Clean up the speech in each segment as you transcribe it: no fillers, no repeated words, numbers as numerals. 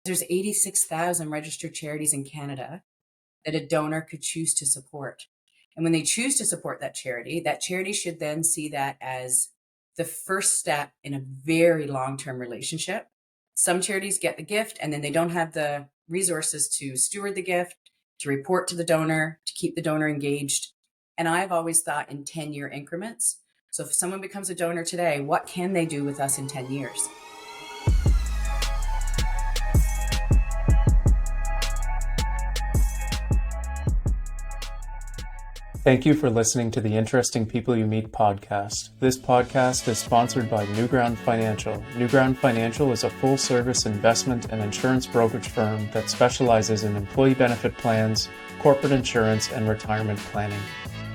there's 86,000 registered charities in Canada that a donor could choose to support. And when they choose to support that charity should then see that as the first step in a very long-term relationship. Some charities get the gift and then they don't have the resources to steward the gift, to report to the donor, to keep the donor engaged. And I've always thought in 10-year increments. So if someone becomes a donor today, what can they do with us in 10 years? Thank you for listening to the Interesting People You Meet podcast. This podcast is sponsored by NewGround Financial. NewGround Financial is a full-service investment and insurance brokerage firm that specializes in employee benefit plans, corporate insurance, and retirement planning.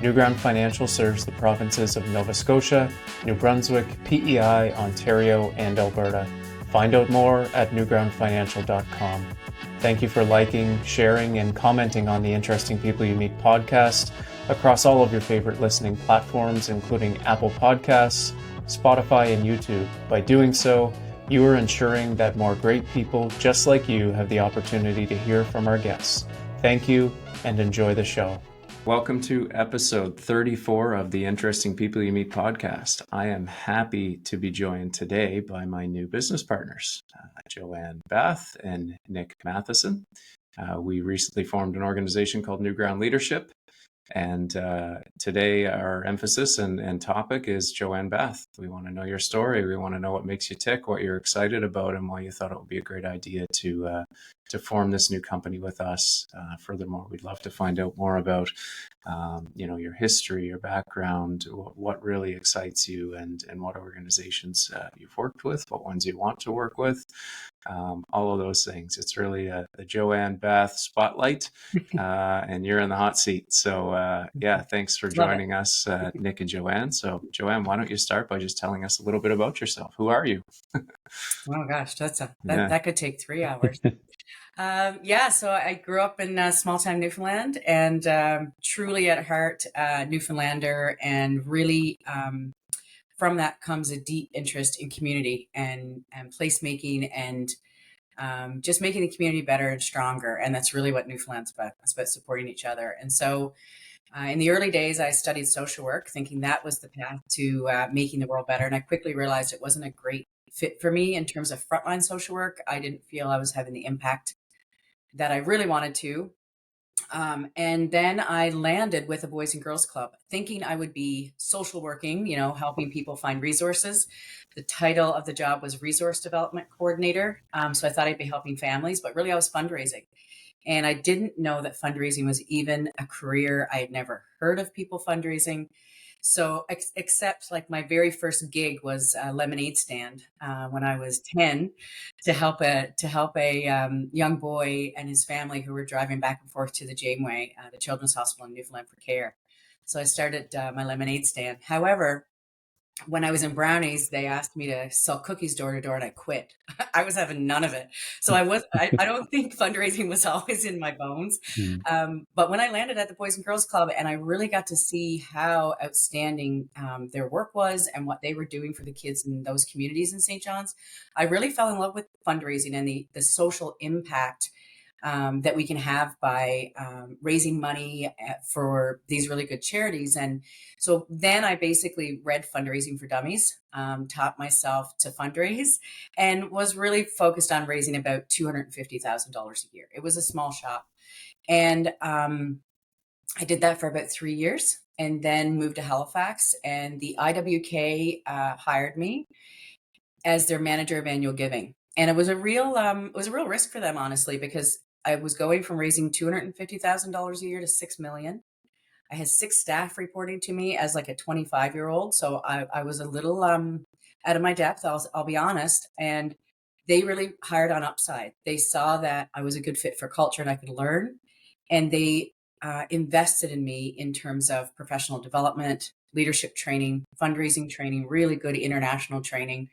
NewGround Financial serves the provinces of Nova Scotia, New Brunswick, PEI, Ontario, and Alberta. Find out more at newgroundfinancial.com. Thank you for liking, sharing, and commenting on the Interesting People You Meet podcast across all of your favorite listening platforms, including Apple Podcasts, Spotify, and YouTube. By doing so, you are ensuring that more great people just like you have the opportunity to hear from our guests. Thank you and enjoy the show. Welcome to episode 34 of the Interesting People You Meet podcast. I am happy to be joined today by my new business partners, Joanne Beth and Nick Matheson. We recently formed an organization called NewGround Leadership. And today our emphasis and topic is Joanne Beth. We want to know your story. We want to know what makes you tick, what you're excited about, and why you thought it would be a great idea to form this new company with us. Furthermore, we'd love to find out more about your history, your background, what really excites you, and what organizations you've worked with, what ones you want to work with. All of those things. It's really the Joanne Beth spotlight, and you're in the hot seat. So thanks for joining us, Nick and Joanne. So Joanne, why don't you start by just telling us a little bit about yourself? Who are you? Oh gosh, that could take 3 hours. So I grew up in small town Newfoundland, and truly at heart Newfoundlander, and really from that comes a deep interest in community and placemaking and just making the community better and stronger. And that's really what Newfoundland's about. It's about supporting each other. And so in the early days, I studied social work, thinking that was the path to making the world better. And I quickly realized it wasn't a great fit for me in terms of frontline social work. I didn't feel I was having the impact that I really wanted to. And then I landed with a Boys and Girls Club, thinking I would be social working, helping people find resources. The title of the job was Resource Development Coordinator. So I thought I'd be helping families, but really I was fundraising. And I didn't know that fundraising was even a career. I had never heard of people fundraising. So except like my very first gig was a lemonade stand when I was 10 to help a young boy and his family who were driving back and forth to the Janeway, the Children's Hospital in Newfoundland for care. So I started my lemonade stand. However, when I was in Brownies, they asked me to sell cookies door to door, and I quit. I was having none of it. So I don't think fundraising was always in my bones. But when I landed at the Boys and Girls Club, and I really got to see how outstanding their work was and what they were doing for the kids in those communities in St. John's, I really fell in love with fundraising and the social impact that we can have by raising money for these really good charities. And so then I basically read Fundraising for Dummies, taught myself to fundraise, and was really focused on raising about $250,000 a year. It was a small shop. And I did that for about 3 years and then moved to Halifax, and the IWK hired me as their manager of annual giving. And it was a real risk for them, honestly, because I was going from raising $250,000 a year to $6 million. I had 6 staff reporting to me as like a 25-year-old. So I was a little out of my depth, I'll be honest. And they really hired on upside. They saw that I was a good fit for culture and I could learn. And they invested in me in terms of professional development, leadership training, fundraising training, really good international training,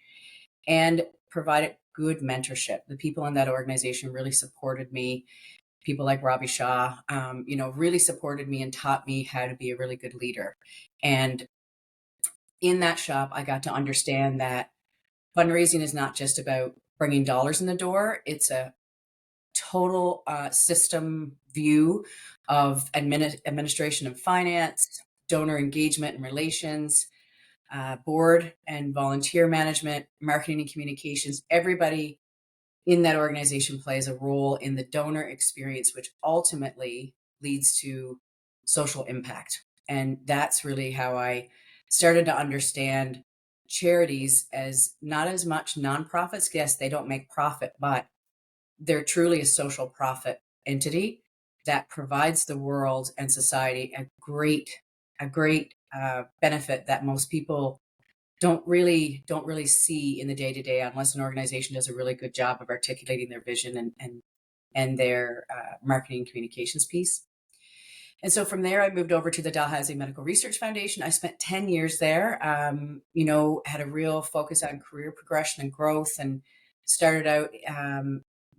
and provided good mentorship. The people in that organization really supported me. People like Robbie Shaw, really supported me and taught me how to be a really good leader. And in that shop, I got to understand that fundraising is not just about bringing dollars in the door. It's a total system view of administration and finance, donor engagement and relations, board and volunteer management, marketing and communications. Everybody in that organization plays a role in the donor experience, which ultimately leads to social impact. And that's really how I started to understand charities as not as much nonprofits. Yes, they don't make profit, but they're truly a social profit entity that provides the world and society a great benefit that most people don't really see in the day to day unless an organization does a really good job of articulating their vision and their marketing and communications piece. And so from there, I moved over to the Dalhousie Medical Research Foundation. I spent 10 years there, had a real focus on career progression and growth, and started out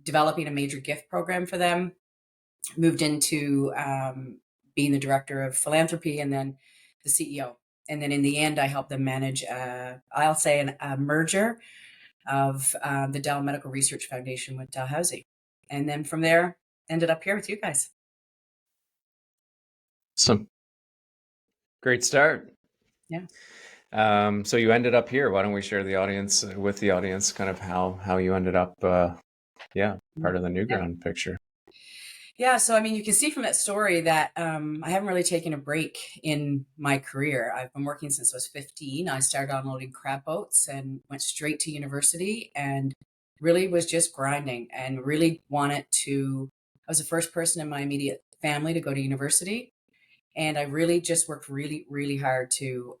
developing a major gift program for them, moved into being the director of Philanthropy and then the CEO. And then in the end, I helped them manage, a merger of the Dell Medical Research Foundation with Dalhousie. And then from there, ended up here with you guys. Some great start. Yeah. So you ended up here. Why don't we share the audience kind of how you ended up, part of the NewGround picture. Yeah, so I mean, you can see from that story that I haven't really taken a break in my career. I've been working since I was 15. I started unloading crab boats and went straight to university and really was just grinding and really wanted to. I was the first person in my immediate family to go to university. And I really just worked really, really hard to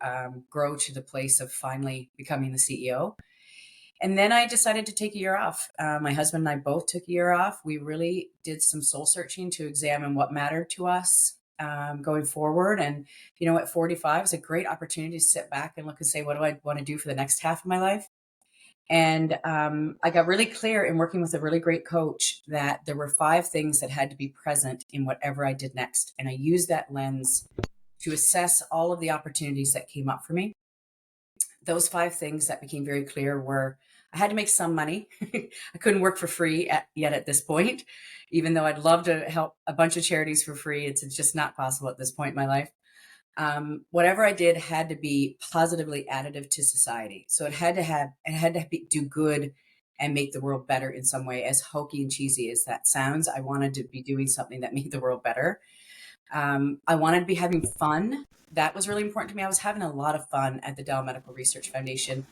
grow to the place of finally becoming the CEO. And then I decided to take a year off. My husband and I both took a year off. We really did some soul searching to examine what mattered to us going forward. And, at 45, it's a great opportunity to sit back and look and say, what do I want to do for the next half of my life? And I got really clear in working with a really great coach that there were 5 things that had to be present in whatever I did next. And I used that lens to assess all of the opportunities that came up for me. Those 5 things that became very clear were I had to make some money. I couldn't work for free yet at this point, even though I'd love to help a bunch of charities for free. It's just not possible at this point in my life. Whatever I did had to be positively additive to society. So it had to do good and make the world better in some way. As hokey and cheesy as that sounds, I wanted to be doing something that made the world better. I wanted to be having fun. That was really important to me. I was having a lot of fun at the Dell Medical Research Foundation.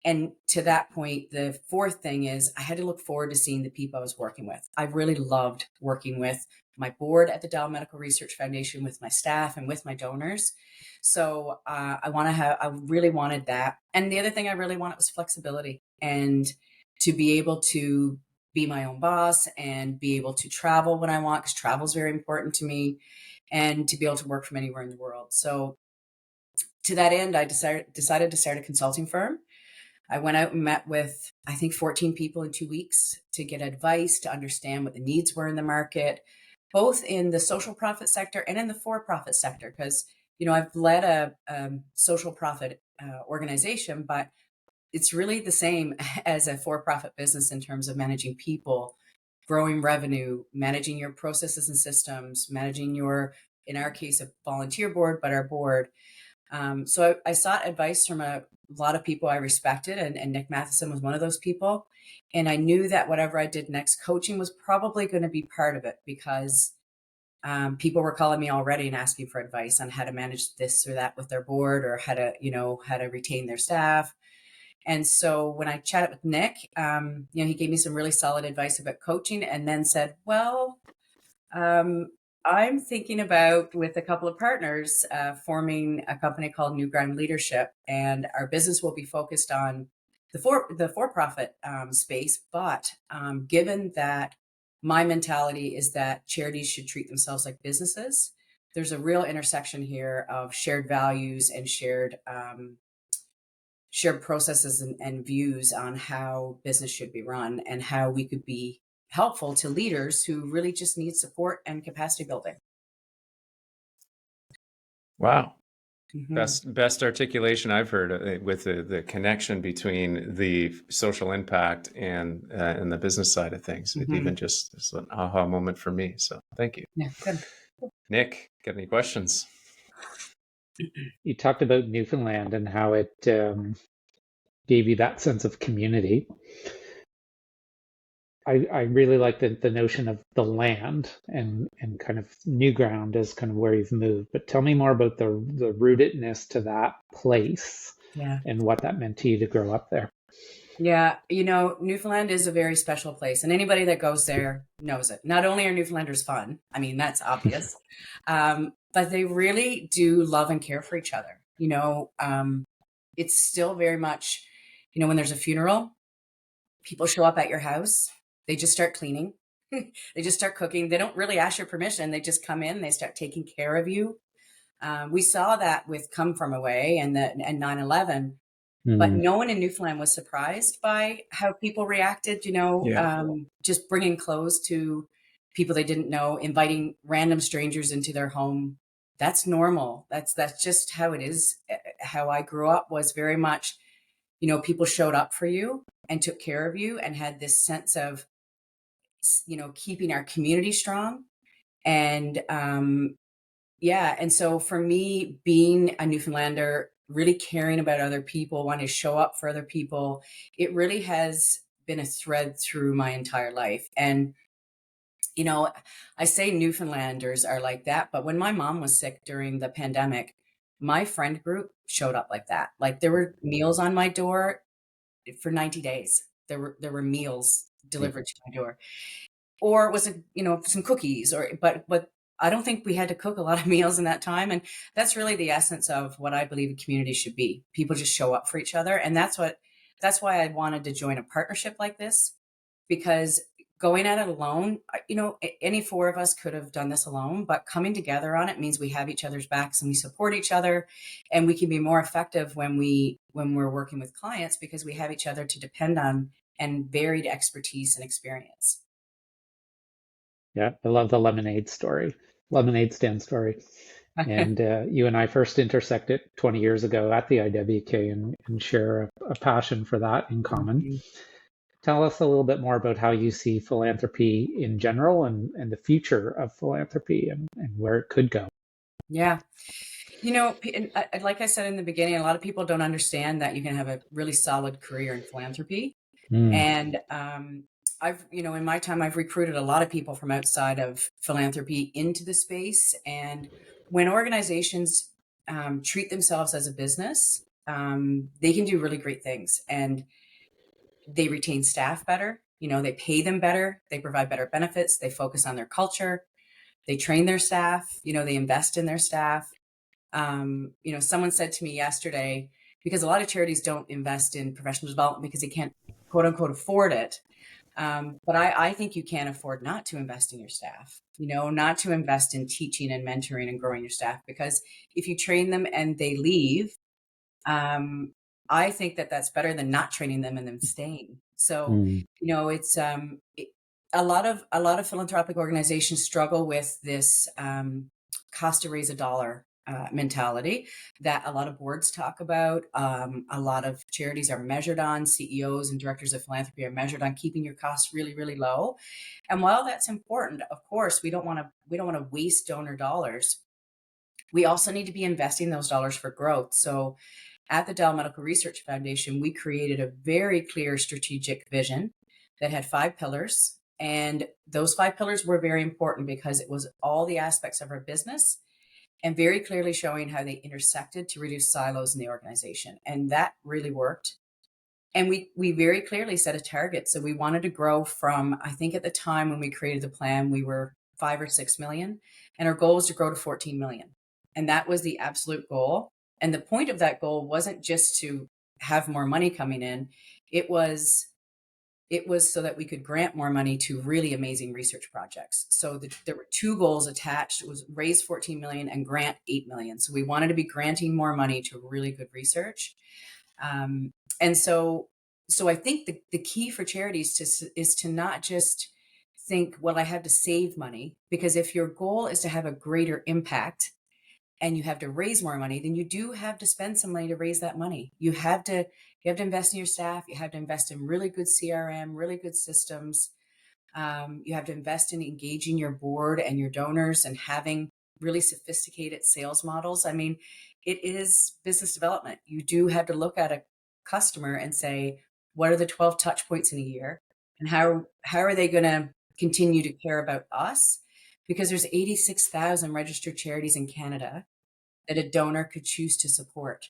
And to that point, the 4th thing is I had to look forward to seeing the people I was working with. I really loved working with my board at the Dell Medical Research Foundation, with my staff and with my donors. So I really wanted that. And the other thing I really wanted was flexibility and to be able to be my own boss and be able to travel when I want, because travel is very important to me, and to be able to work from anywhere in the world. So to that end, I decided to start a consulting firm. I went out and met with, I think, 14 people in 2 weeks to get advice, to understand what the needs were in the market, both in the social profit sector and in the for-profit sector. Because, I've led a social profit organization, but it's really the same as a for-profit business in terms of managing people, growing revenue, managing your processes and systems, managing your, in our case, a volunteer board, but our board. So I sought advice from a lot of people I respected, and Nick Matheson was one of those people. And I knew that whatever I did next, coaching was probably going to be part of it, because people were calling me already and asking for advice on how to manage this or that with their board, or how to retain their staff. And so when I chatted with Nick, he gave me some really solid advice about coaching, and then said, well, I'm thinking about, with a couple of partners, forming a company called NewGround Leadership, and our business will be focused on the for-profit space. But given that my mentality is that charities should treat themselves like businesses, there's a real intersection here of shared values and shared processes and views on how business should be run, and how we could be helpful to leaders who really just need support and capacity building. Wow. Best articulation I've heard with the connection between the social impact and the business side of things. It even just is an aha moment for me. So thank you. Yeah, good. Nick, got any questions? You talked about Newfoundland and how it gave you that sense of community. I really like the notion of the land and kind of NewGround is kind of where you've moved. But tell me more about the rootedness to that place Yeah. and what that meant to you to grow up there. Yeah, Newfoundland is a very special place, and anybody that goes there knows it. Not only are Newfoundlanders fun, I mean, that's obvious, but they really do love and care for each other. It's still very much, when there's a funeral, people show up at your house, they just start cleaning, they just start cooking. They don't really ask your permission. They just come in, they start taking care of you. We saw that with Come From Away and 9/11. But no one in Newfoundland was surprised by how people reacted, just bringing clothes to people they didn't know, inviting random strangers into their home. That's normal. That's just how it is. How I grew up was very much, people showed up for you and took care of you and had this sense of, keeping our community strong. And and so for me, being a Newfoundlander, really caring about other people, wanting to show up for other people, it really has been a thread through my entire life. And, I say Newfoundlanders are like that, but when my mom was sick during the pandemic, my friend group showed up like that. Like there were meals on my door for 90 days. There were meals delivered to my door. Or was it, some cookies but I don't think we had to cook a lot of meals in that time. And that's really the essence of what I believe a community should be. People just show up for each other. And that's why I wanted to join a partnership like this, because going at it alone, any four of us could have done this alone, but coming together on it means we have each other's backs and we support each other, and we can be more effective when we're working with clients because we have each other to depend on and varied expertise and experience. Yeah, I love the lemonade stand story. And you and I first intersected 20 years ago at the IWK and share a passion for that in common. Tell us a little bit more about how you see philanthropy in general and the future of philanthropy and where it could go. Yeah. Like I said in the beginning, a lot of people don't understand that you can have a really solid career in philanthropy. And I've, in my time, I've recruited a lot of people from outside of philanthropy into the space. And when organizations treat themselves as a business, they can do really great things. And they retain staff better, they pay them better, they provide better benefits, they focus on their culture, they train their staff, they invest in their staff. Someone said to me yesterday, because a lot of charities don't invest in professional development because they can't, quote unquote, afford it. But I think you can't afford not to invest in your staff, not to invest in teaching and mentoring and growing your staff, because if you train them and they leave, I think that's better than not training them and them staying. So, it's a lot of philanthropic organizations struggle with this cost to raise a dollar mentality that a lot of boards talk about. A lot of charities are measured on, CEOs and directors of philanthropy are measured on keeping your costs really, really low. And while that's important, of course, we don't want to waste donor dollars. We also need to be investing those dollars for growth. So at the Dell Medical Research Foundation, we created a very clear strategic vision that had 5 pillars. And those 5 pillars were very important because it was all the aspects of our business and very clearly showing how they intersected to reduce silos in the organization. And that really worked. And we very clearly set a target. So we wanted to grow from, I think at the time when we created the plan, we were 5 or 6 million. And our goal was to grow to 14 million. And that was the absolute goal. And the point of that goal wasn't just to have more money coming in. It was so that we could grant more money to really amazing research projects. So there were 2 goals attached. It was raise 14 million and grant 8 million. So we wanted to be granting more money to really good research. And so I think the key for charities is to not just think, well, I have to save money, because if your goal is to have a greater impact and you have to raise more money, then you do have to spend some money to raise that money. You have to invest in your staff. You have to invest in really good CRM, really good systems. You have to invest in engaging your board and your donors and having really sophisticated sales models. I mean, it is business development. You do have to look at a customer and say, what are the 12 touch points in a year? And how are they going to continue to care about us? Because there's 86,000 registered charities in Canada that a donor could choose to support.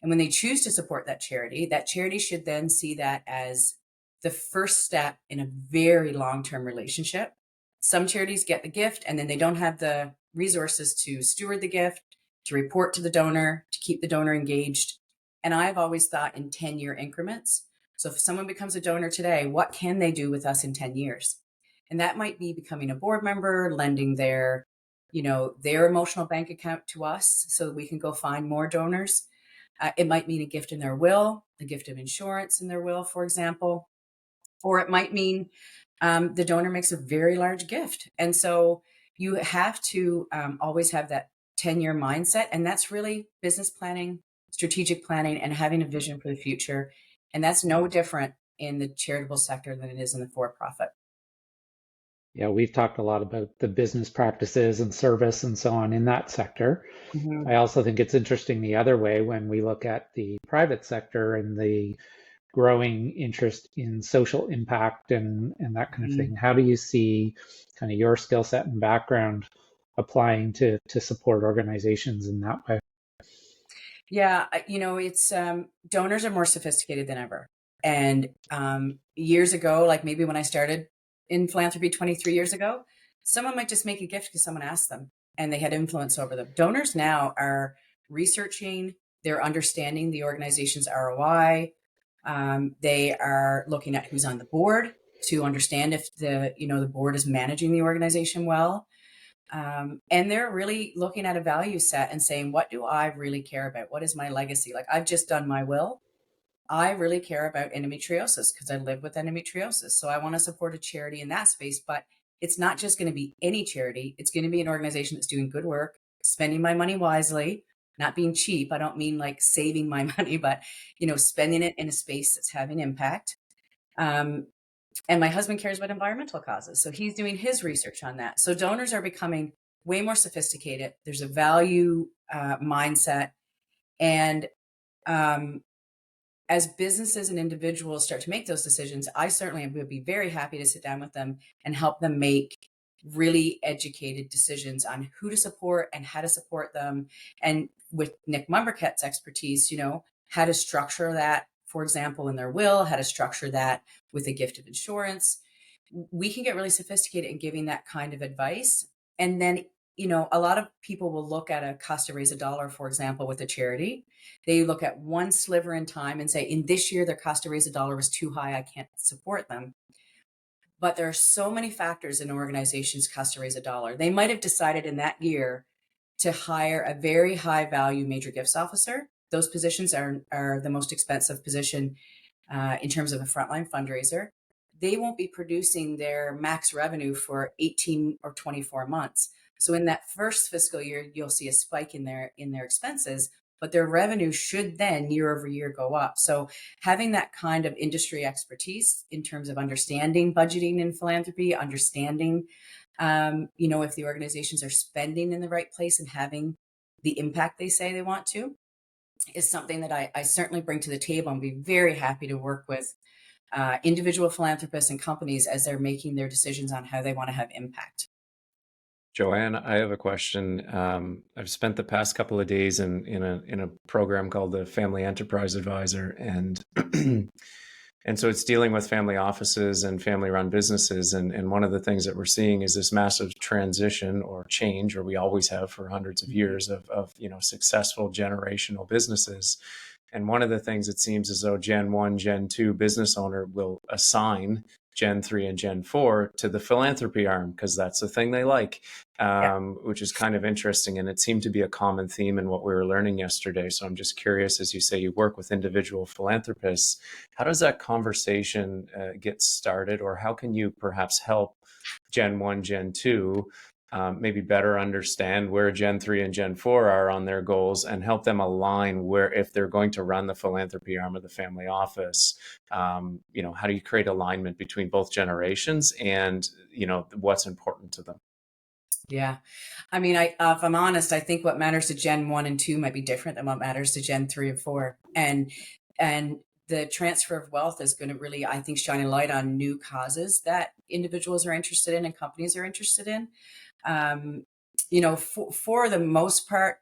And when they choose to support that charity should then see that as the first step in a very long-term relationship. Some charities get the gift and then they don't have the resources to steward the gift, to report to the donor, to keep the donor engaged. And I've always thought in 10-year increments. So if someone becomes a donor today, what can they do with us in 10 years? And that might be becoming a board member, lending their emotional bank account to us so that we can go find more donors. It might mean a gift in their will, a gift of insurance in their will, for example, or it might mean the donor makes a very large gift. And so you have to always have that 10-year mindset. And that's really business planning, strategic planning, and having a vision for the future. And that's no different in the charitable sector than it is in the for-profit. Yeah, we've talked a lot about the business practices and service and so on in that sector. Mm-hmm. I also think it's interesting the other way when we look at the private sector and the growing interest in social impact and that kind of thing. How do you see kind of your skill set and background applying to support organizations in that way? Yeah, it's donors are more sophisticated than ever. And years ago, like maybe when I started in philanthropy 23 years ago, someone might just make a gift because someone asked them and they had influence over them. Donors now are researching, they're understanding the organization's ROI. They are looking at who's on the board to understand if the board is managing the organization well. And they're really looking at a value set and saying, what do I really care about? What is my legacy? Like, I've just done my will. I really care about endometriosis because I live with endometriosis. So I want to support a charity in that space, but it's not just going to be any charity. It's going to be an organization that's doing good work, spending my money wisely, not being cheap. I don't mean like saving my money, but, spending it in a space that's having impact. And my husband cares about environmental causes. So he's doing his research on that. So donors are becoming way more sophisticated. There's a value mindset. And as businesses and individuals start to make those decisions, I certainly would be very happy to sit down with them and help them make really educated decisions on who to support and how to support them. And with Nick Mumberket's expertise, how to structure that, for example, in their will, how to structure that with a gift of insurance. We can get really sophisticated in giving that kind of advice. And then, a lot of people will look at a cost to raise a dollar, for example, with a charity. They look at one sliver in time and say, in this year, their cost to raise a dollar was too high. I can't support them. But there are so many factors in organizations' cost to raise a dollar. They might have decided in that year to hire a very high value major gifts officer. Those positions are the most expensive position in terms of a frontline fundraiser. They won't be producing their max revenue for 18 or 24 months. So in that first fiscal year, you'll see a spike in their expenses, but their revenue should then year over year go up. So having that kind of industry expertise in terms of understanding budgeting and philanthropy, understanding, if the organizations are spending in the right place and having the impact they say they want to, is something that I certainly bring to the table and be very happy to work with individual philanthropists and companies as they're making their decisions on how they want to have impact. Joanne, I have a question. I've spent the past couple of days in a program called the Family Enterprise Advisor, and and so it's dealing with family offices and family-run businesses. And one of the things that we're seeing is this massive transition or change, or we always have for hundreds of years of successful generational businesses. And one of the things it seems as though Gen 1, Gen 2 business owner will assign Gen 3 and Gen 4 to the philanthropy arm because that's the thing they like, which is kind of interesting. And it seemed to be a common theme in what we were learning yesterday. So I'm just curious, as you say, you work with individual philanthropists, how does that conversation get started, or how can you perhaps help Gen 1, Gen 2 maybe better understand where Gen 3 and Gen 4 are on their goals and help them align where, if they're going to run the philanthropy arm of the family office, how do you create alignment between both generations and, what's important to them? Yeah. I mean, if I'm honest, I think what matters to Gen 1 and 2 might be different than what matters to Gen 3 and 4. And the transfer of wealth is going to really, I think, shine a light on new causes that individuals are interested in and companies are interested in. For the most part,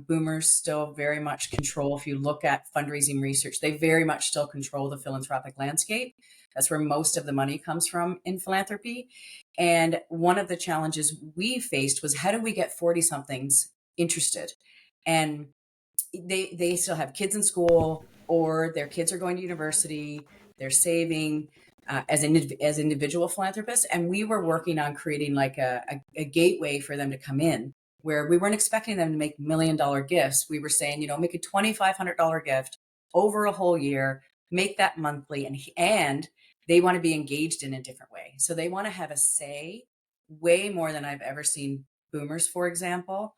boomers still very much control. If you look at fundraising research, they very much still control the philanthropic landscape. That's where most of the money comes from in philanthropy. And one of the challenges we faced was, how do we get 40 somethings interested? And they still have kids in school, or their kids are going to university, they're saving as individual philanthropists. And we were working on creating like a gateway for them to come in, where we weren't expecting them to make $1 million gifts. We were saying, make a $2,500 gift over a whole year, make that monthly, and they want to be engaged in a different way. So they want to have a say, way more than I've ever seen boomers, for example.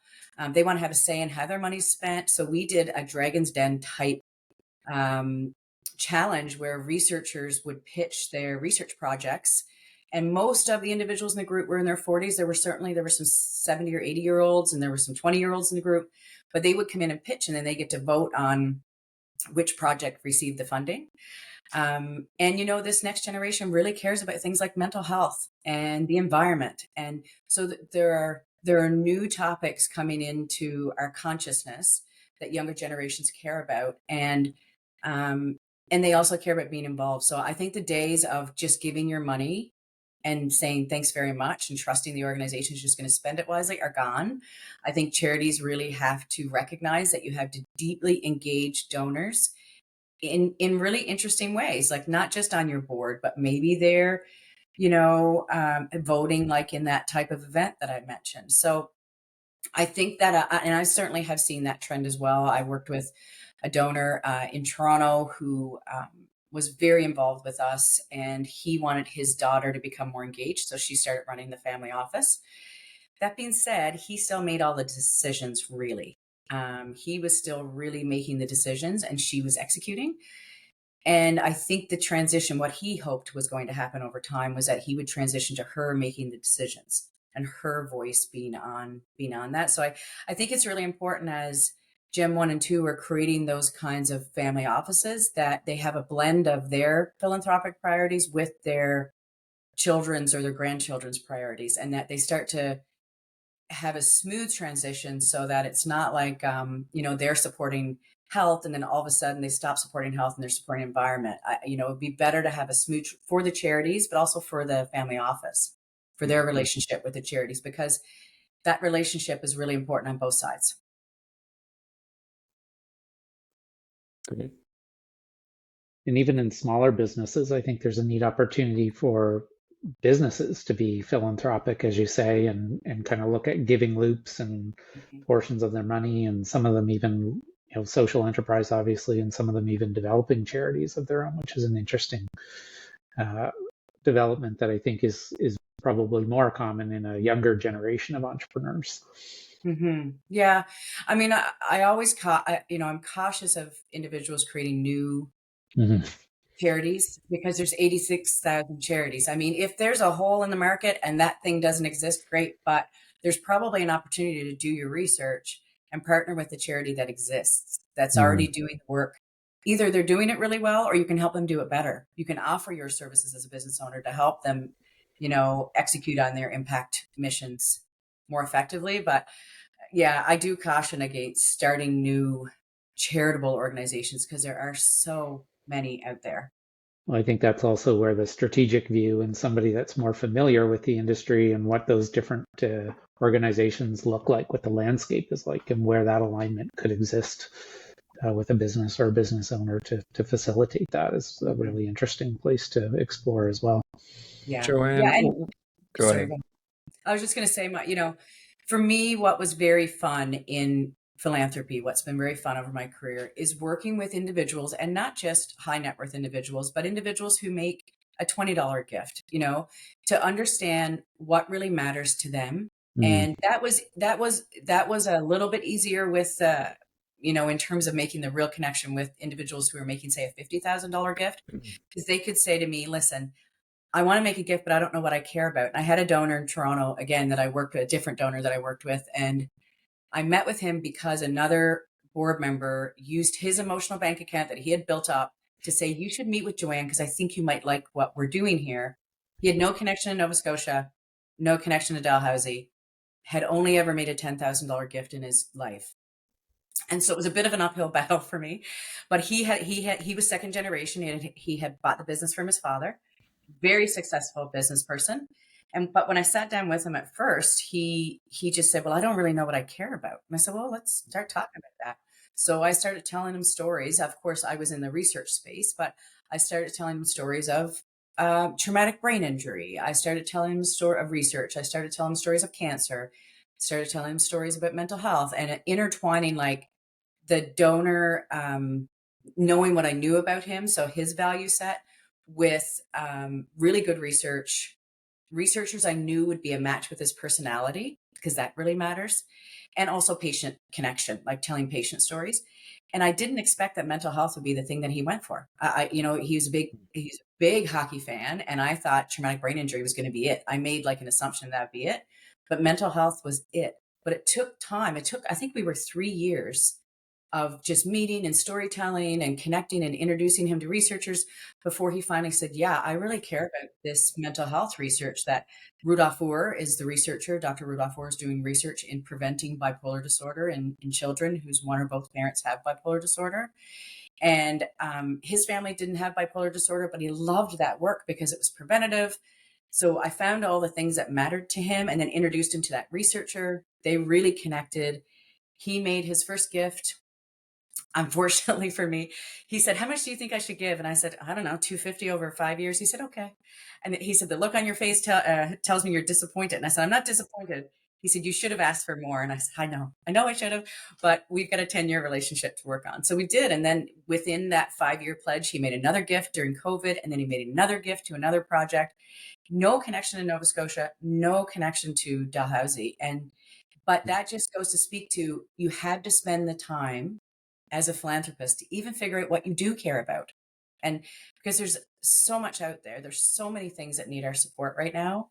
They want to have a say in how their money's spent. So we did a Dragon's Den type challenge where researchers would pitch their research projects. And most of the individuals in the group were in their 40s. There were some 70 or 80-year-olds, and there were some 20-year-olds in the group. But they would come in and pitch, and then they get to vote on which project received the funding. And this next generation really cares about things like mental health and the environment. And so there are new topics coming into our consciousness that younger generations care about. And they also care about being involved. So I think the days of just giving your money and saying thanks very much and trusting the organization is just going to spend it wisely are gone. I think charities really have to recognize that you have to deeply engage donors in really interesting ways, like not just on your board, but maybe they're, voting like in that type of event that I mentioned. So I think that, and I certainly have seen that trend as well. I worked with a donor in Toronto who was very involved with us, and he wanted his daughter to become more engaged. So she started running the family office. That being said, he still made all the decisions, really. He was still really making the decisions, and she was executing. And I think the transition, what he hoped was going to happen over time, was that he would transition to her making the decisions and her voice being on that. So I think it's really important, as Gen 1 and 2 are creating those kinds of family offices, that they have a blend of their philanthropic priorities with their children's or their grandchildren's priorities, and that they start to have a smooth transition, so that it's not like, they're supporting health and then all of a sudden they stop supporting health and they're supporting environment. It would be better to have a smooth for the charities, but also for the family office, for their relationship with the charities, because that relationship is really important on both sides. Great. And even in smaller businesses, I think there's a neat opportunity for businesses to be philanthropic, as you say, and kind of look at giving loops and portions of their money, and some of them even, social enterprise, obviously, and some of them even developing charities of their own, which is an interesting development that I think is probably more common in a younger generation of entrepreneurs. Mm-hmm. Yeah. I mean, I always, I'm cautious of individuals creating new charities, because there's 86,000 charities. I mean, if there's a hole in the market and that thing doesn't exist, great, but there's probably an opportunity to do your research and partner with the charity that exists, that's already doing the work. Either they're doing it really well, or you can help them do it better. You can offer your services as a business owner to help them, execute on their impact missions more effectively. But yeah, I do caution against starting new charitable organizations, because there are so many out there. Well, I think that's also where the strategic view and somebody that's more familiar with the industry and what those different organizations look like, what the landscape is like, and where that alignment could exist with a business or a business owner to facilitate that is a really interesting place to explore as well. Yeah. Joanne, Yeah, go ahead. I was just going to say, for me, what was very fun in philanthropy, what's been very fun over my career, is working with individuals, and not just high net worth individuals, but individuals who make a $20 gift, to understand what really matters to them And that was a little bit easier with, in terms of making the real connection with individuals who are making, say, a $50,000 gift, because they could say to me, listen, I want to make a gift, but I don't know what I care about. And I had a donor in Toronto, again, that I worked with, a different donor that I worked with. And I met with him because another board member used his emotional bank account that he had built up to say, you should meet with Joanne because I think you might like what we're doing here. He had no connection to Nova Scotia, no connection to Dalhousie, had only ever made a $10,000 gift in his life. And so it was a bit of an uphill battle for me, but he was second generation. He had bought the business from his father, very successful business person. But when I sat down with him at first, he just said, well, I don't really know what I care about. And I said, well, let's start talking about that. So I started telling him stories. Of course, I was in the research space, but I started telling him stories of traumatic brain injury. I started telling him a story of research. I started telling him stories of cancer. Started telling him stories about mental health, and intertwining like the donor, knowing what I knew about him, so his value set, with really good researchers I knew would be a match with his personality, because that really matters, and also patient connection, like telling patient stories. And I didn't expect that mental health would be the thing that he went for. He's a big hockey fan, and I thought traumatic brain injury was going to be it. I made like an assumption that would be it, but mental health was it. But it took time. I think we were 3 years of just meeting and storytelling and connecting and introducing him to researchers before he finally said, yeah, I really care about this mental health research that Rudolf Uhr is the researcher. Dr. Rudolf Uhr is doing research in preventing bipolar disorder in children whose one or both parents have bipolar disorder. And his family didn't have bipolar disorder, but he loved that work because it was preventative. So I found all the things that mattered to him and then introduced him to that researcher. They really connected. He made his first gift. Unfortunately for me, he said, how much do you think I should give? And I said, I don't know, 250 over 5 years. He said, okay. And he said, the look on your face tells me you're disappointed. And I said, I'm not disappointed. He said, you should have asked for more. And I said, I know I should have, but we've got a 10-year relationship to work on. So we did. And then within that 5-year pledge, he made another gift during COVID. And then he made another gift to another project. No connection to Nova Scotia, no connection to Dalhousie. But that just goes to speak to, you had to spend the time as a philanthropist to even figure out what you do care about. And because there's so much out there, there's so many things that need our support right now.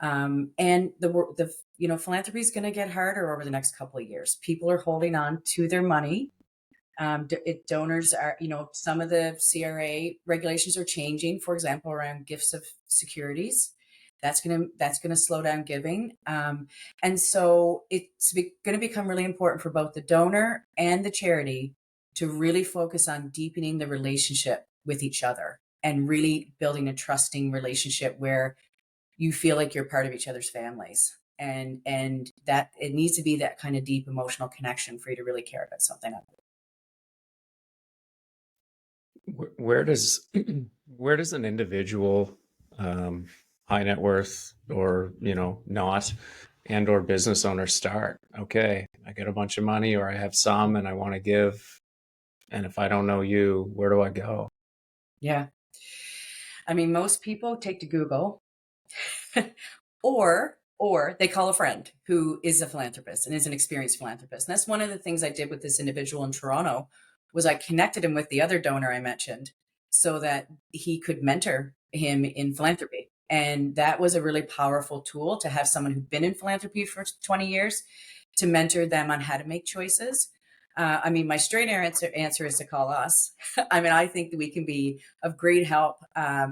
And philanthropy is going to get harder over the next couple of years. People are holding on to their money. Donors are, some of the CRA regulations are changing, for example, around gifts of securities. That's going to slow down giving. And so it's going to become really important for both the donor and the charity to really focus on deepening the relationship with each other and really building a trusting relationship where you feel like you're part of each other's families. And that it needs to be that kind of deep emotional connection for you to really care about something. Where does an individual, high net worth or not, and or business owner start? Okay, I get a bunch of money, or I have some and I want to give, and if I don't know you, where do I go? Yeah, I mean, most people take to Google or they call a friend who is a philanthropist and is an experienced philanthropist. And that's one of the things I did with this individual in Toronto, was I connected him with the other donor I mentioned so that he could mentor him in philanthropy. And that was a really powerful tool, to have someone who'd been in philanthropy for 20 years to mentor them on how to make choices. My straight answer is to call us. I think that we can be of great help,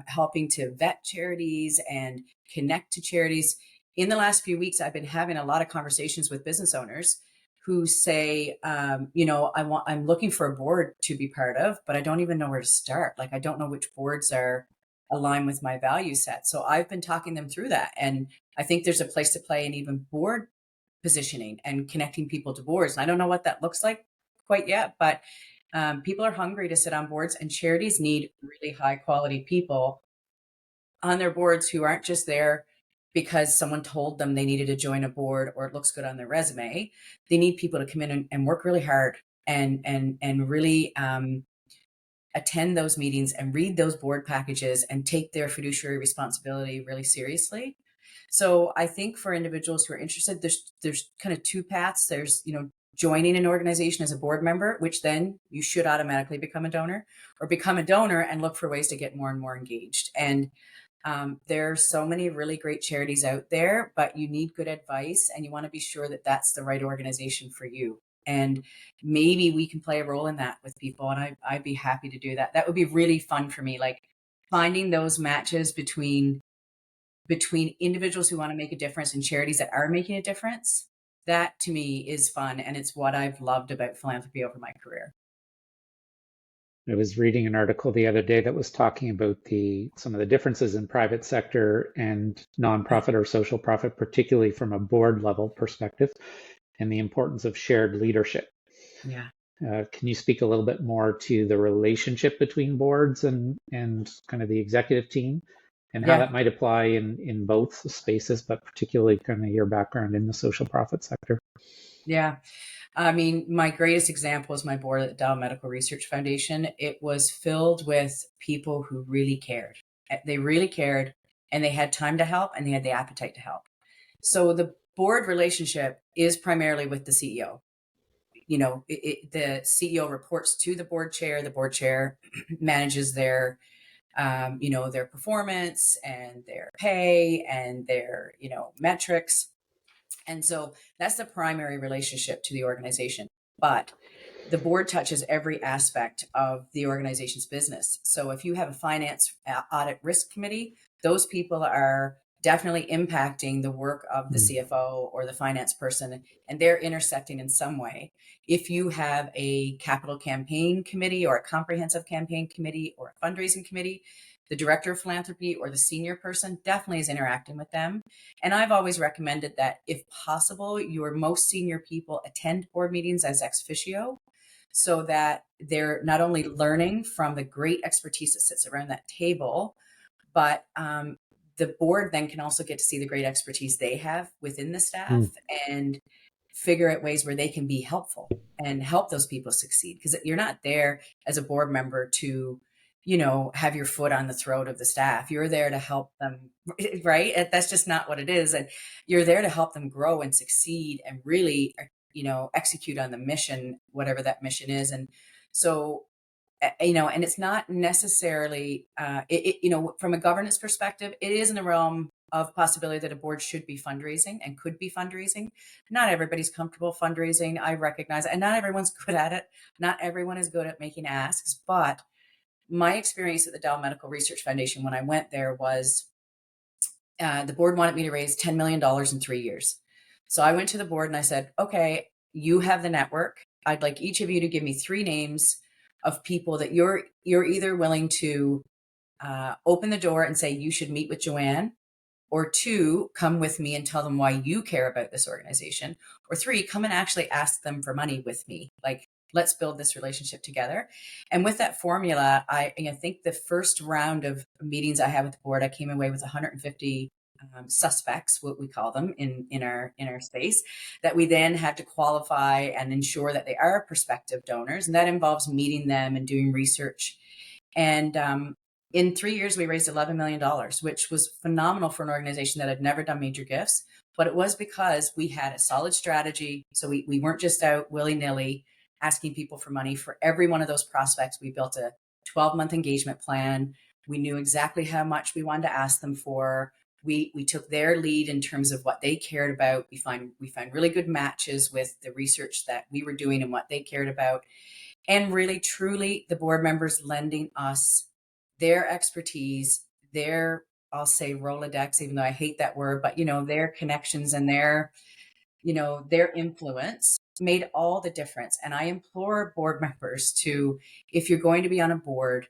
helping to vet charities and connect to charities. In the last few weeks, I've been having a lot of conversations with business owners who say, I'm looking for a board to be part of, but I don't even know where to start. Like, I don't know which boards are aligned with my value set. So I've been talking them through that. And I think there's a place to play in even board positioning and connecting people to boards. And I don't know what that looks like quite yet, but people are hungry to sit on boards, and charities need really high quality people on their boards who aren't just there because someone told them they needed to join a board or it looks good on their resume. They need people to come in and work really hard and really attend those meetings and read those board packages and take their fiduciary responsibility really seriously. So I think for individuals who are interested, there's kind of two paths. There's, joining an organization as a board member, which then you should automatically become a donor, or become a donor and look for ways to get more and more engaged. And there are so many really great charities out there, but you need good advice, and you want to be sure that that's the right organization for you. And maybe we can play a role in that with people. And I'd be happy to do that. That would be really fun for me. Like finding those matches between individuals who want to make a difference and charities that are making a difference. That to me is fun. And it's what I've loved about philanthropy over my career. I was reading an article the other day that was talking about some of the differences in private sector and nonprofit or social profit, particularly from a board level perspective, and the importance of shared leadership. Yeah. Can you speak a little bit more to the relationship between boards and kind of the executive team, and how that might apply in both spaces, but particularly kind of your background in the social profit sector? Yeah. I mean, my greatest example is my board at the Dow Medical Research Foundation. It was filled with people who really cared. They really cared, and they had time to help, and they had the appetite to help. So the board relationship is primarily with the CEO. The CEO reports to the board chair. The board chair manages their performance and their pay and their, metrics. And so that's the primary relationship to the organization. But the board touches every aspect of the organization's business. So if you have a finance audit risk committee, those people are definitely impacting the work of the CFO or the finance person, and they're intersecting in some way. If you have a capital campaign committee or a comprehensive campaign committee or a fundraising committee, the director of philanthropy or the senior person definitely is interacting with them. And I've always recommended that if possible, your most senior people attend board meetings as ex officio, so that they're not only learning from the great expertise that sits around that table, but the board then can also get to see the great expertise they have within the staff and figure out ways where they can be helpful and help those people succeed. Because you're not there as a board member to, have your foot on the throat of the staff. You're there to help them, right? That's just not what it is. And you're there to help them grow and succeed and really, execute on the mission, whatever that mission is. And so, and it's not necessarily, from a governance perspective, it is in the realm of possibility that a board should be fundraising and could be fundraising. Not everybody's comfortable fundraising. I recognize it, and not everyone's good at it. Not everyone is good at making asks, but my experience at the Dow Medical Research Foundation when I went there was the board wanted me to raise $10 million in 3 years. So I went to the board and I said, okay, you have the network. I'd like each of you to give me 3 names of people that you're either willing to open the door and say, you should meet with Joanne, or 2, come with me and tell them why you care about this organization, or 3, come and actually ask them for money with me. Like, let's build this relationship together. And with that formula, I think the first round of meetings I had with the board, I came away with 150 suspects, what we call them in our space, that we then had to qualify and ensure that they are prospective donors. And that involves meeting them and doing research. And in 3 years, we raised $11 million, which was phenomenal for an organization that had never done major gifts. But it was because we had a solid strategy. So we weren't just out willy-nilly asking people for money. For every one of those prospects, we built a 12-month engagement plan. We knew exactly how much we wanted to ask them for. We took their lead in terms of what they cared about. We find really good matches with the research that we were doing and what they cared about. And really, truly, the board members lending us their expertise, their, I'll say Rolodex, even though I hate that word, but, their connections and their influence made all the difference. And I implore board members to, if you're going to be on a board,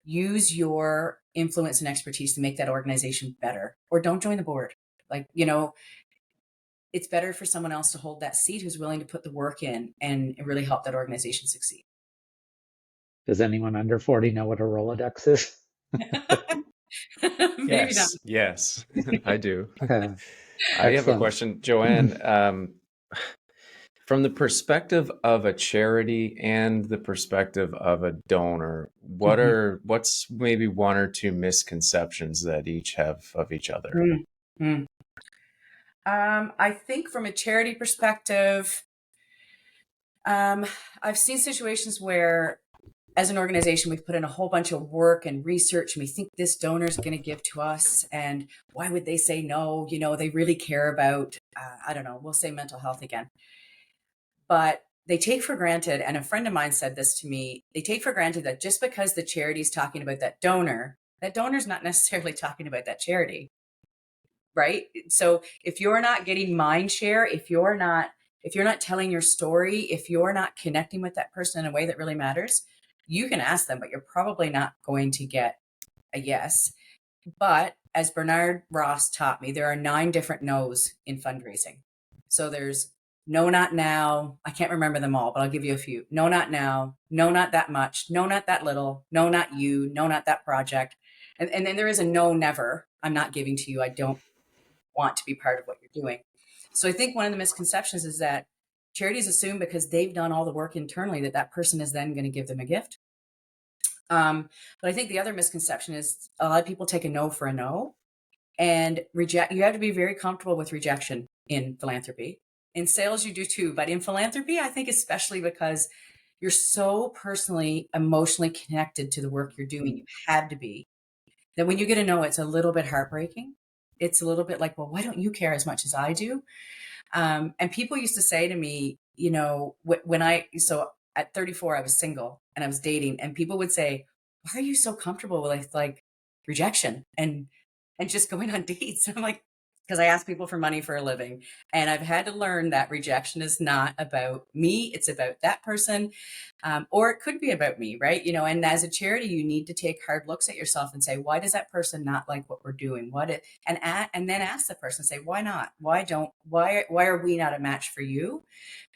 use your influence and expertise to make that organization better, or don't join the board. Like, it's better for someone else to hold that seat who's willing to put the work in and really help that organization succeed. Does anyone under 40 know what a Rolodex is? Maybe not. Yes, I do. Okay. I have a question, Joanne. From the perspective of a charity and the perspective of a donor, what's maybe 1 or 2 misconceptions that each have of each other? I think from a charity perspective, I've seen situations where, as an organization, we've put in a whole bunch of work and research, and we think this donor is going to give to us, and why would they say no? They really care about, I don't know, we'll say mental health again. But they take for granted, and a friend of mine said this to me, they take for granted that just because the charity is talking about that donor's not necessarily talking about that charity, right? So if you're not getting mind share, if you're not telling your story, if you're not connecting with that person in a way that really matters, you can ask them, but you're probably not going to get a yes. But as Bernard Ross taught me, there are 9 different no's in fundraising. So there's no, not now. I can't remember them all, but I'll give you a few. No, not now. No, not that much. No, not that little. No, not you. No, not that project. And then there is a no, never. I'm not giving to you. I don't want to be part of what you're doing. So I think one of the misconceptions is that charities assume because they've done all the work internally that person is then going to give them a gift. But I think the other misconception is a lot of people take a no for a no, and reject. You have to be very comfortable with rejection in philanthropy. In sales, you do too, but in philanthropy, I think especially because you're so personally, emotionally connected to the work you're doing, you have to be, that when you get a no, it's a little bit heartbreaking. It's a little bit like, well, why don't you care as much as I do? And people used to say to me, so at 34, I was single and I was dating, and people would say, why are you so comfortable with like rejection and just going on dates? And I'm like, because I ask people for money for a living. And I've had to learn that rejection is not about me. It's about that person. Or it could be about me, right? And as a charity, you need to take hard looks at yourself and say, why does that person not like what we're doing? And then ask the person, say, why not? Why are we not a match for you?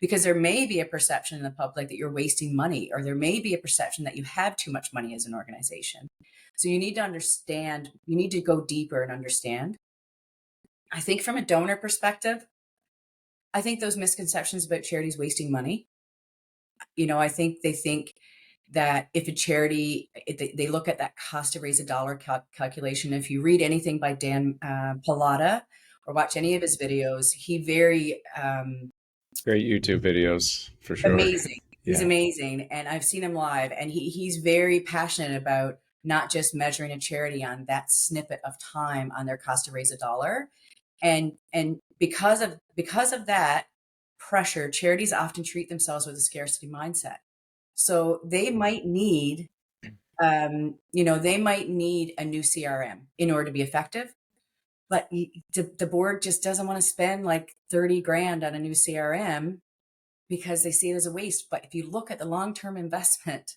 Because there may be a perception in the public that you're wasting money, or there may be a perception that you have too much money as an organization. So you need to understand, you need to go deeper and understand. I think from a donor perspective, I think those misconceptions about charities wasting money, I think they think that if a charity, they look at that cost to raise a dollar calculation. If you read anything by Dan Pallotta or watch any of his videos, Great YouTube videos for sure. Amazing. He's amazing. And I've seen him live, and he's very passionate about not just measuring a charity on that snippet of time on their cost to raise a dollar. And because of that pressure, charities often treat themselves with a scarcity mindset. So they might need, they might need a new CRM in order to be effective. But the board just doesn't want to spend like 30 grand on a new CRM because they see it as a waste. But if you look at the long-term investment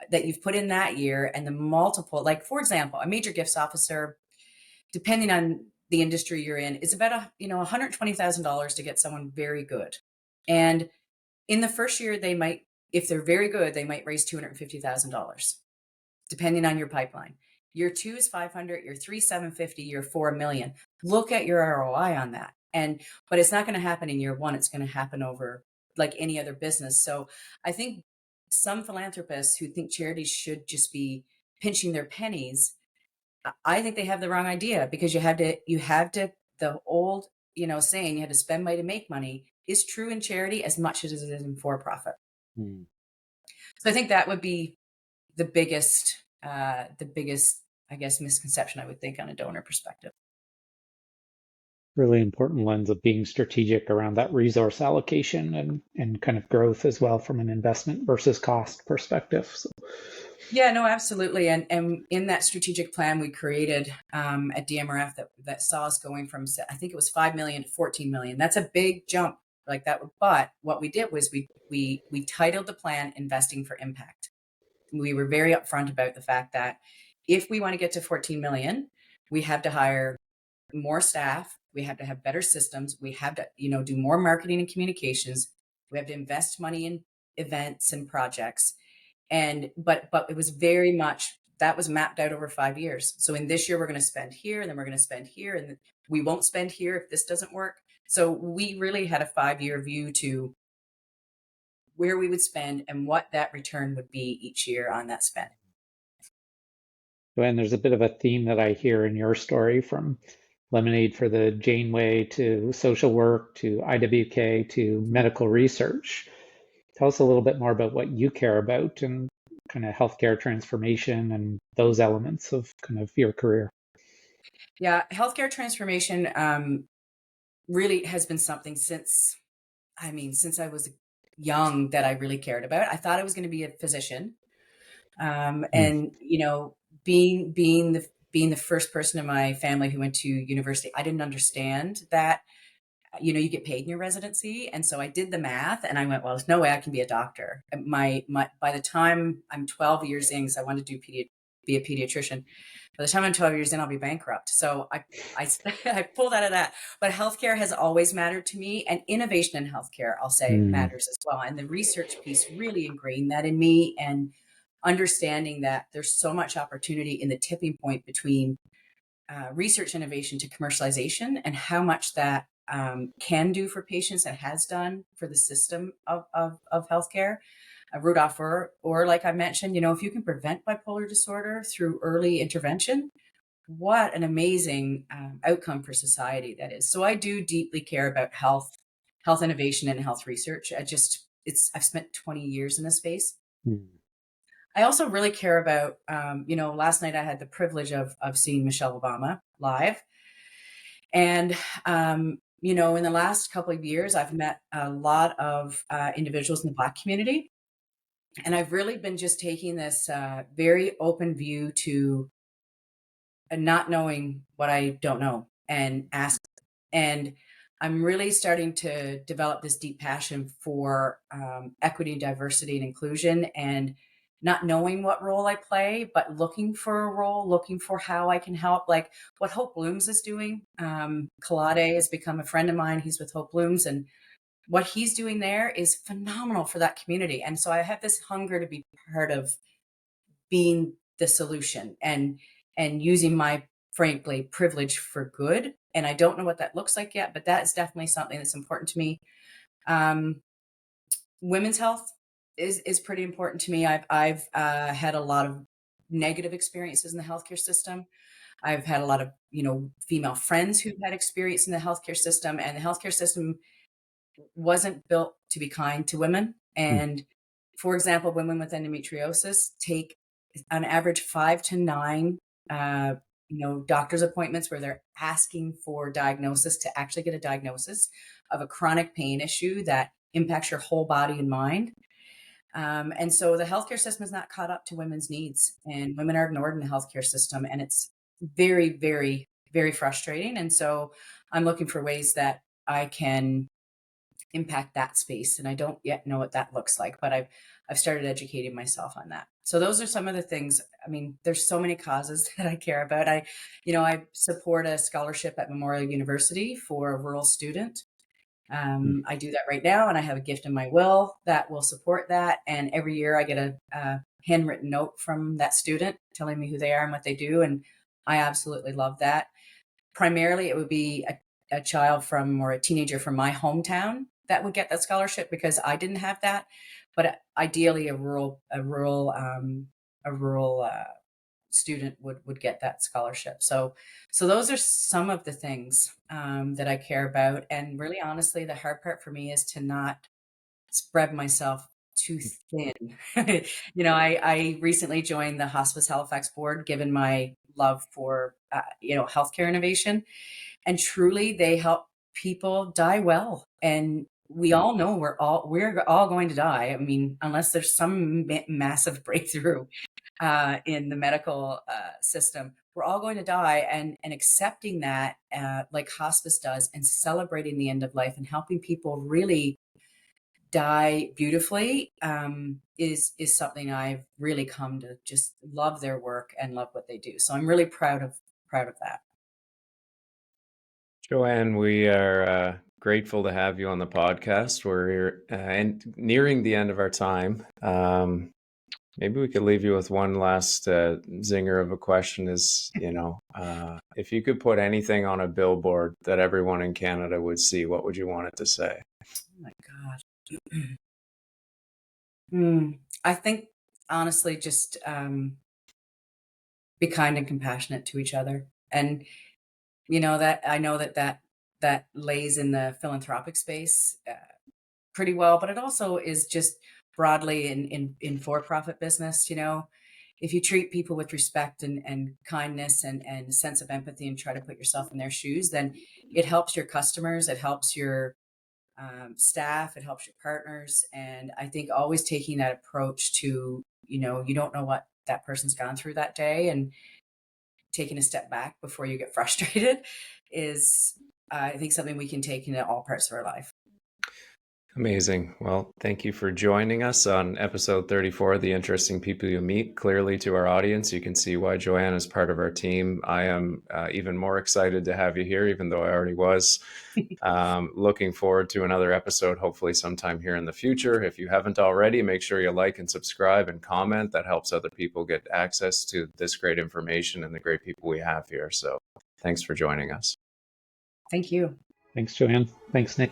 that you've put in that year and the multiple, like for example, a major gifts officer, depending on the industry you're in, is about $120,000 to get someone very good. And in the first year, they might, if they're very good, they might raise $250,000, depending on your pipeline. Year 2 is 500, year 3, 750, year 4, $1 million. Look at your ROI on that. But it's not going to happen in year 1. It's going to happen over like any other business. So I think some philanthropists who think charities should just be pinching their pennies, I think they have the wrong idea, because you have to, the old, saying you had to spend money to make money is true in charity as much as it is in for-profit. So I think that would be the biggest, I guess, misconception I would think on a donor perspective. Really important lens of being strategic around that resource allocation and kind of growth as well from an investment versus cost perspective. So. Yeah, no, absolutely. And in that strategic plan we created at DMRF that saw us going from, I think it was 5 million to 14 million. That's a big jump like that. But what we did was we titled the plan Investing for Impact. We were very upfront about the fact that if we want to get to 14 million, we have to hire more staff. We have to have better systems. We have to, do more marketing and communications. We have to invest money in events and projects. But it was very much, that was mapped out over 5 years. So in this year, we're going to spend here, and then we're going to spend here, and we won't spend here if this doesn't work. So we really had a 5-year view to where we would spend and what that return would be each year on that spend. Joanne, there's a bit of a theme that I hear in your story from Lemonade for the Janeway to social work to IWK to medical research. Tell us a little bit more about what you care about and kind of healthcare transformation and those elements of kind of your career. Yeah, healthcare transformation really has been something since I was young that I really cared about. I thought I was going to be a physician, and being the first person in my family who went to university, I didn't understand that you get paid in your residency. And so I did the math and I went, well, there's no way I can be a doctor. And by the time I'm 12 years in, because I wanted to be a pediatrician, by the time I'm 12 years in, I'll be bankrupt. So I pulled out of that. But healthcare has always mattered to me, and innovation in healthcare, I'll say, matters as well. And the research piece really ingrained that in me, and understanding that there's so much opportunity in the tipping point between research innovation to commercialization, and how much that can do for patients and has done for the system of healthcare. Rudolph, or like I mentioned, if you can prevent bipolar disorder through early intervention, what an amazing outcome for society that is. So I do deeply care about health innovation and health research. I've spent 20 years in this space. I also really care about, last night I had the privilege of seeing Michelle Obama live. And, in the last couple of years, I've met a lot of individuals in the Black community. And I've really been just taking this very open view to not knowing what I don't know and ask. And I'm really starting to develop this deep passion for equity, diversity, and inclusion, and not knowing what role I play, but looking for a role, looking for how I can help, like what Hope Blooms is doing. Kalade has become a friend of mine. He's with Hope Blooms, and what he's doing there is phenomenal for that community. And so I have this hunger to be part of being the solution and using my, frankly, privilege for good. And I don't know what that looks like yet, but that is definitely something that's important to me. Women's health is pretty important to me. I've had a lot of negative experiences in the healthcare system. I've had a lot of, female friends who've had experience in the healthcare system, and the healthcare system wasn't built to be kind to women. And for example, women with endometriosis take on average 5 to 9, doctor's appointments where they're asking for diagnosis to actually get a diagnosis of a chronic pain issue that impacts your whole body and mind. And so the healthcare system is not caught up to women's needs, and women are ignored in the healthcare system. And it's very, very, very frustrating. And so I'm looking for ways that I can impact that space. And I don't yet know what that looks like, but I've started educating myself on that. So those are some of the things. I mean, there's so many causes that I care about. I support a scholarship at Memorial University for a rural student. I do that right now, and I have a gift in my will that will support that. And every year I get a handwritten note from that student telling me who they are and what they do. And I absolutely love that. Primarily, it would be a child or a teenager from my hometown that would get that scholarship, because I didn't have that. But ideally, a rural student would get that scholarship. So those are some of the things that I care about. And really, honestly, the hard part for me is to not spread myself too thin. I recently joined the Hospice Halifax board, given my love for healthcare innovation, and truly they help people die well. And we all know we're all going to die. I mean, unless there's some massive breakthrough in the medical system, we're all going to die. And accepting that, like hospice does, and celebrating the end of life and helping people really die beautifully is something I've really come to just love their work and love what they do. So I'm really proud of that. Joanne, we are grateful to have you on the podcast. We're nearing the end of our time. Maybe we could leave you with one last zinger of a question is, if you could put anything on a billboard that everyone in Canada would see, what would you want it to say? Oh my God. I think, honestly, just be kind and compassionate to each other. And that I know that lays in the philanthropic space pretty well, but it also is just broadly in for-profit business. If you treat people with respect and kindness and a sense of empathy and try to put yourself in their shoes, then it helps your customers, it helps your staff, it helps your partners. And I think always taking that approach to, you don't know what that person's gone through that day, and taking a step back before you get frustrated is, I think, something we can take into all parts of our life. Amazing. Well, thank you for joining us on episode 34 of The Interesting People You Meet. Clearly, to our audience, you can see why Joanne is part of our team. I am even more excited to have you here, even though I already was. Looking forward to another episode, hopefully sometime here in the future. If you haven't already, make sure you like and subscribe and comment. That helps other people get access to this great information and the great people we have here. So thanks for joining us. Thank you. Thanks, Joanne. Thanks, Nick.